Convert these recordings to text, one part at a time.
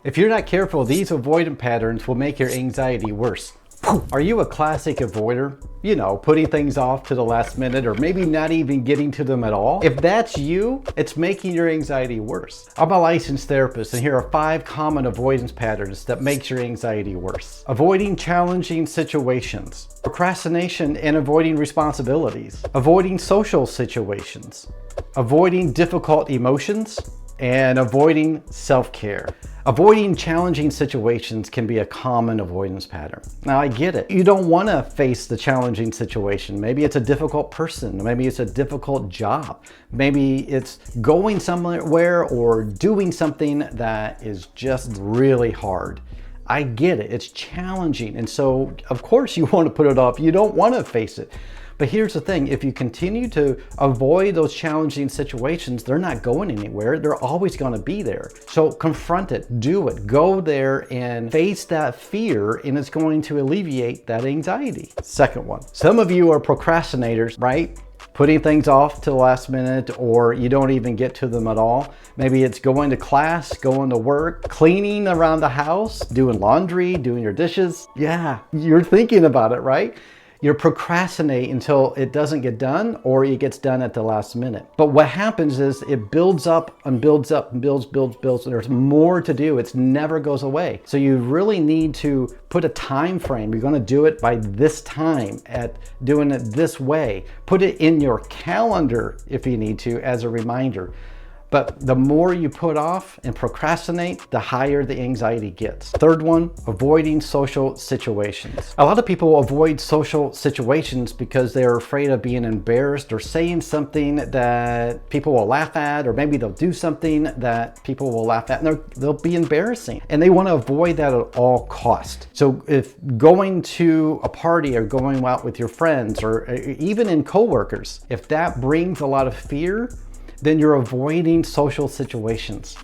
If you're not careful, these avoidant patterns will make your anxiety worse. Are you a classic avoider? You know, putting things off to the last minute or maybe not even getting to them at all? If that's you, it's making your anxiety worse. I'm a licensed therapist, and here are 5 common avoidance patterns that makes your anxiety worse. Avoiding challenging situations. Procrastination and avoiding responsibilities. Avoiding social situations. Avoiding difficult emotions. And avoiding self-care. Avoiding challenging situations can be a common avoidance pattern. Now, I get it. You don't want to face the challenging situation. Maybe it's a difficult person. Maybe it's a difficult job. Maybe it's going somewhere or doing something that is just really hard. I get it. It's challenging. And so, of course, you want to put it off. You don't want to face it. But here's the thing, if you continue to avoid those challenging situations, they're not going anywhere. They're always going to be there. So confront it, do it, go there and face that fear, and it's going to alleviate that anxiety. Second one, some of you are procrastinators, right? Putting things off to the last minute, or you don't even get to them at all. Maybe it's going to class, going to work, cleaning around the house, doing laundry, doing your dishes. Yeah, you're thinking about it, right? You procrastinate until it doesn't get done, or it gets done at the last minute. But what happens is it builds up and builds up and builds, and there's more to do. It never goes away. So you really need to put a time frame. You're going to do it by this time, at doing it this way. Put it in your calendar if you need to as a reminder. But the more you put off and procrastinate, the higher the anxiety gets. Third one, avoiding social situations. A lot of people avoid social situations because they're afraid of being embarrassed or saying something that people will laugh at, or maybe they'll do something that people will laugh at and they'll be embarrassing. And they want to avoid that at all costs. So if going to a party or going out with your friends or even in coworkers, if that brings a lot of fear, then you're avoiding social situations.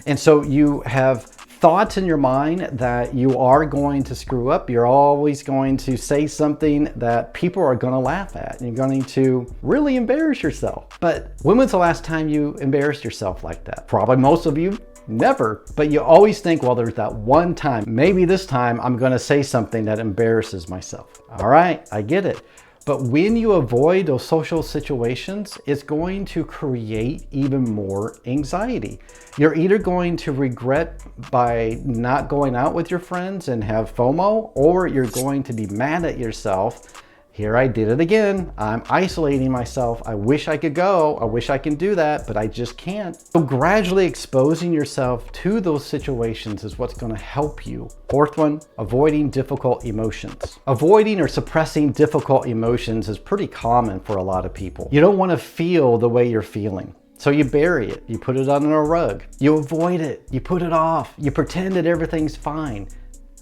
And so you have thoughts in your mind that you are going to screw up. You're always going to say something that people are going to laugh at, and you're going to really embarrass yourself. But when was the last time you embarrassed yourself like that? Probably most of you never, but you always think, well, there's that one time. Maybe this time I'm going to say something that embarrasses myself. All right, I get it. But when you avoid those social situations, it's going to create even more anxiety. You're either going to regret by not going out with your friends and have FOMO, or you're going to be mad at yourself. Here, I did it again. I'm isolating myself. I wish I could go. I wish I can do that, but I just can't. So gradually exposing yourself to those situations is what's going to help you. Fourth one, avoiding difficult emotions. Avoiding or suppressing difficult emotions is pretty common for a lot of people. You don't want to feel the way you're feeling. So you bury it. You put it under a rug. You avoid it. You put it off. You pretend that everything's fine,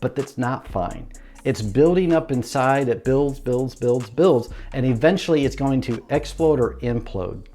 but that's not fine. It's building up inside, it builds, and eventually it's going to explode or implode.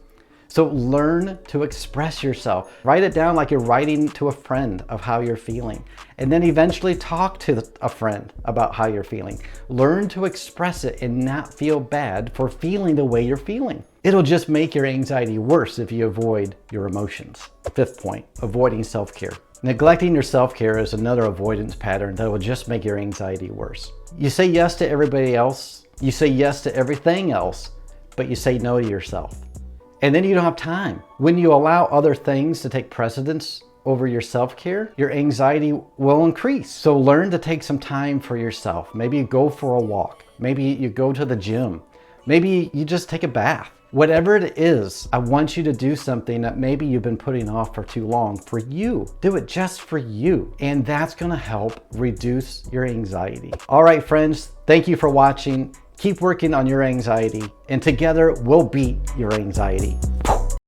So learn to express yourself. Write it down like you're writing to a friend of how you're feeling. And then eventually talk to a friend about how you're feeling. Learn to express it and not feel bad for feeling the way you're feeling. It'll just make your anxiety worse if you avoid your emotions. Fifth point, avoiding self-care. Neglecting your self-care is another avoidance pattern that will just make your anxiety worse. You say yes to everybody else, you say yes to everything else, but you say no to yourself. And then you don't have time. When you allow other things to take precedence over your self-care, your anxiety will increase. So learn to take some time for yourself. Maybe you go for a walk. Maybe you go to the gym. Maybe you just take a bath. Whatever it is, I want you to do something that maybe you've been putting off for too long for you. Do it just for you. And that's gonna help reduce your anxiety. All right, friends, thank you for watching. Keep working on your anxiety, and together we'll beat your anxiety.